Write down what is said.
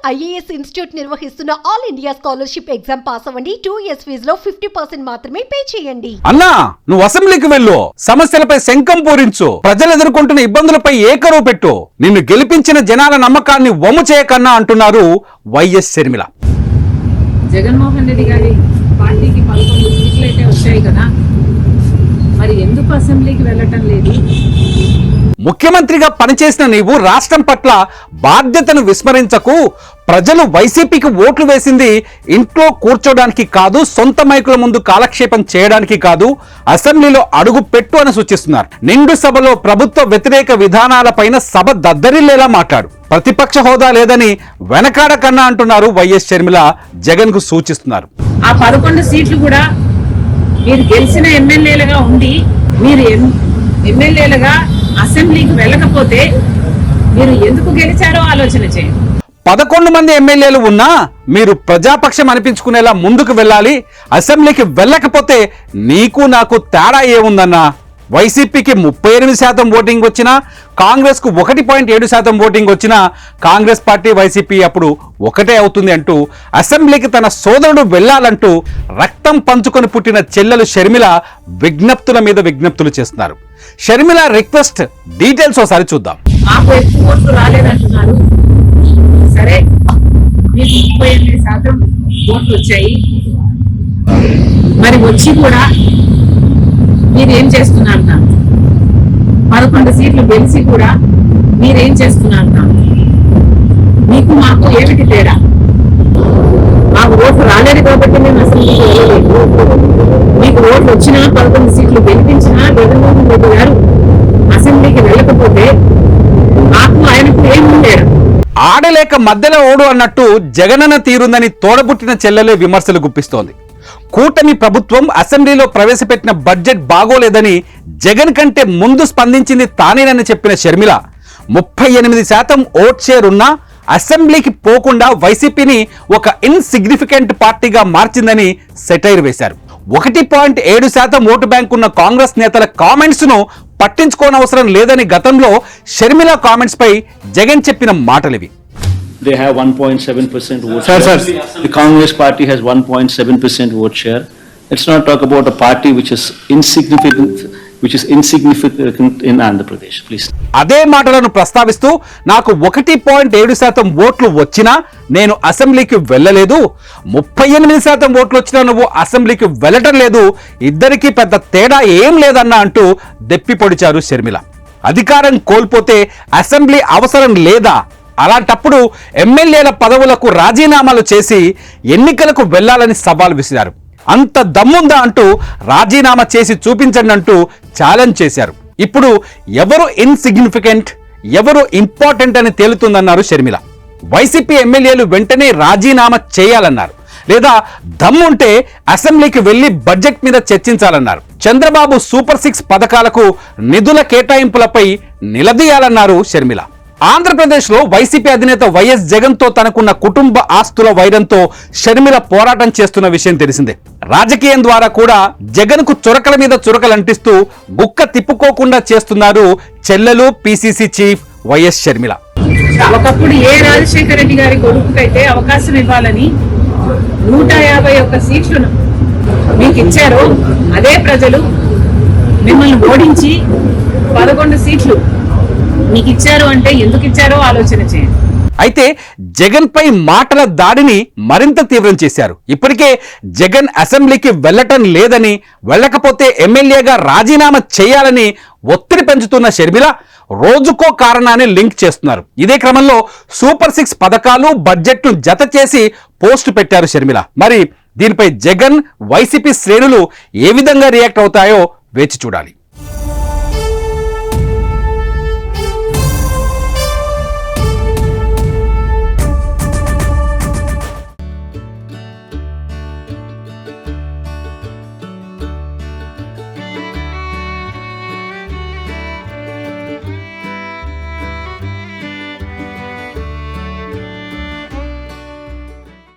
IAS institute నిర్వహిస్తున్న all India scholarship exam pass అవ్వండి. 2 years ఫీజులో 50% మాత్రమే పే చేయండి. అన్నా, నువ్వు అసెంబ్లీకి వెళ్ళు, సమస్యలపై శంఖం పూరించు, ప్రజలు ఎదుర్కొంటున్న ఇబ్బందులపై ఏకరువు పెట్టు, నిన్ను గెలిపించిన జనాల నమ్మకాన్ని వమ్ము చేయకన్నా అంటున్నారు వైఎస్ షర్మిల. జగన్మోహన్ రెడ్డి గారి పార్టీకి 11 సీట్లు అయితే వచ్చాయి కదా, మరి ఎందుకు అసెంబ్లీకి వెళ్ళటం లేదు? ముఖ్యమంత్రిగా పనిచేసిన నీవు రాష్ట్రం పట్ల బాధ్యతను విస్మరించకు. ప్రజలు వైసీపీకి ఓట్లు వేసింది ఇంట్లో కూర్చోడానికి కాదు, సొంత మైకుల ముందు కాలక్షేపం చేయడానికి కాదు, అసెంబ్లీలో అడుగు పెట్టు అని సూచిస్తున్నారు. నిండు సభలో ప్రభుత్వ వ్యతిరేక విధానాలపైన సభ దద్దరిల్లేలా మాట్లాడు, ప్రతిపక్ష హోదా లేదని వెనకాడకన్నా అంటున్నారు వైఎస్ షర్మిల. జగన్ కు సూచిస్తున్నారు. ఆ 11 సీట్లు కూడా మీరు గెలిచిన ఎమ్మెల్యేలుగా ఉండి, మీరు ఎమ్మెల్యేలుగా అసెంబ్లీకి వెళ్ళకపోతే మీరు ఎందుకు గెలిచారో ఆలోచన చేయండి. 11 మంది ఎమ్మెల్యేలు ఉన్నా మీరు ప్రజాపక్షం అనిపించుకునేలా ముందుకు వెళ్ళాలి. అసెంబ్లీకి వెళ్ళకపోతే నీకు నాకు తేడా ఏముందన్నా? వైసీపీకి 38% ఓటింగ్ వచ్చినా, కాంగ్రెస్ కు 1.7% ఓటింగ్ వచ్చినా కాంగ్రెస్ పార్టీ వైసీపీ అప్పుడు ఒకటే అవుతుంది అంటూ అసెంబ్లీకి తన సోదరుడు వెళ్లాలంటూ రక్తం పంచుకొని పుట్టిన చెల్లెలు షర్మిల విజ్ఞప్తుల మీద విజ్ఞప్తులు చేస్తున్నారు. షర్మిల రిక్వెస్ట్ డీటెయిల్స్ ఒకసారి చూద్దాం. మాకు ఎక్కువ ఓట్లు రాలేదంటున్నారు. సరే, మీకు 38% ఓట్లు వచ్చాయి, మరి వచ్చి కూడా మీరేం చేస్తున్నారు? 11 సీట్లు గెలిచి కూడా మీరేం చేస్తున్నారు? మీకు మాకు ఏమిటి తేడా? మాకు ఓట్లు రాలేదు కాబట్టి మేము అసెంబ్లీకి వెళ్ళలేదు. మీకు ఓట్లు వచ్చినా, 11 సీట్లు గెలిపించినా జగన్మోహన్ రెడ్డి గారు అసెంబ్లీకి వెళ్ళకపోతే మాకు ఆయనకు ఏమి తేడా? ఆడలేక మధ్యలో ఓడు అన్నట్టు జగనన్న తీరుందని తోడబుట్టిన చెల్లెలే విమర్శలు గుప్పిస్తోంది. కూటమి ప్రభుత్వం అసెంబ్లీలో ప్రవేశపెట్టిన బడ్జెట్ బాగోలేదని జగన్ కంటే ముందు స్పందించింది తానేనని చెప్పిన షర్మిల 38% ఓట్ షేర్ ఉన్నా అసెంబ్లీకి పోకుండా వైసీపీని ఒక ఇన్సిగ్నిఫికెంట్ పార్టీగా మార్చిందని సెటైర్ వేశారు. 1.7% ఓటు బ్యాంక్ ఉన్న కాంగ్రెస్ నేతల కామెంట్స్ ను పట్టించుకోనవసరం లేదని గతంలో షర్మిల కామెంట్స్ పై జగన్ చెప్పిన మాటలివి. They have 1.7% vote share. The Congress party has 1.7% vote share. Let's not talk about a party which is insignificant in Andhra Pradesh, please. అదే మాటలను ప్రస్తావిస్తూ నాకు 1.7% ఓట్లు వచ్చినా నేను అసెంబ్లీకి వెళ్ళలేదు, 38% ఓట్లు వచ్చినా నువ్వు అసెంబ్లీకి వెళ్ళటం లేదు, ఇద్దరికి పెద్ద తేడా ఏం లేదన్నా అంటూ దెప్పి పొడిచారు షర్మిల. అధికారం కోల్పోతే అసెంబ్లీ అవసరం లేదా? అలాంటప్పుడు ఎమ్మెల్యేల పదవులకు రాజీనామాలు చేసి ఎన్నికలకు వెళ్లాలని సవాల్ విసిరారు. అంత దమ్ముందా అంటూ రాజీనామా చేసి చూపించండి అంటూ ఛాలెంజ్ చేశారు. ఇప్పుడు ఎవరు ఇన్సిగ్నిఫికెంట్, ఎవరు ఇంపార్టెంట్ అని తేలుతుందన్నారు షర్మిల. వైసీపీ ఎమ్మెల్యేలు వెంటనే రాజీనామా చేయాలన్నారు, లేదా దమ్ముంటే అసెంబ్లీకి వెళ్లి బడ్జెట్ మీద చర్చించాలన్నారు. చంద్రబాబు సూపర్ 6 పథకాలకు నిధుల కేటాయింపులపై నిలదీయాలన్నారు షర్మిల. ఆంధ్రప్రదేశ్లో వైసీపీ అధినేత వైఎస్ జగన్ తో తనకున్న కుటుంబ ఆస్తుల వైరంతో షర్మిల పోరాటం చేస్తున్న విషయం తెలిసిందే. రాజకీయం ద్వారా కూడా జగన్ కు చురకల మీద చురకలు అంటిస్తూ గుక్క తిప్పుకోకుండా చేస్తున్నారు చెల్లెలు పిసిసి చీఫ్ వైఎస్ షర్మిల. ఒకప్పుడు ఏ రాజశేఖర రెడ్డి గారి కొడుకుకైతే అవకాశం ఇవ్వాలని 151 సీట్లను మీకు ఇచ్చారో అదే ప్రజలు మిమ్మల్ని ఓడించి 11 సీట్లు మీకు ఇచ్చారు అంటే ఎందుకు ఇచ్చారో ఆలోచన చేయండి. అయితే జగన్ పై మాటల దాడిని మరింత తీవ్రం చేశారు. ఇప్పటికే జగన్ అసెంబ్లీకి వెళ్ళటం లేదని, వెళ్ళకపోతే ఎమ్మెల్యేగా రాజీనామా చేయాలని ఒత్తిడి పెంచుతున్న షర్మిల రోజుకో కారణాన్ని లింక్ చేస్తున్నారు. ఇదే క్రమంలో సూపర్ 6 పథకాలు బడ్జెట్ ను జత చేసి పోస్ట్ పెట్టారు షర్మిల. మరి దీనిపై జగన్ వైసీపీ శ్రేణులు ఏ విధంగా రియాక్ట్ అవుతాయో వేచి చూడాలి.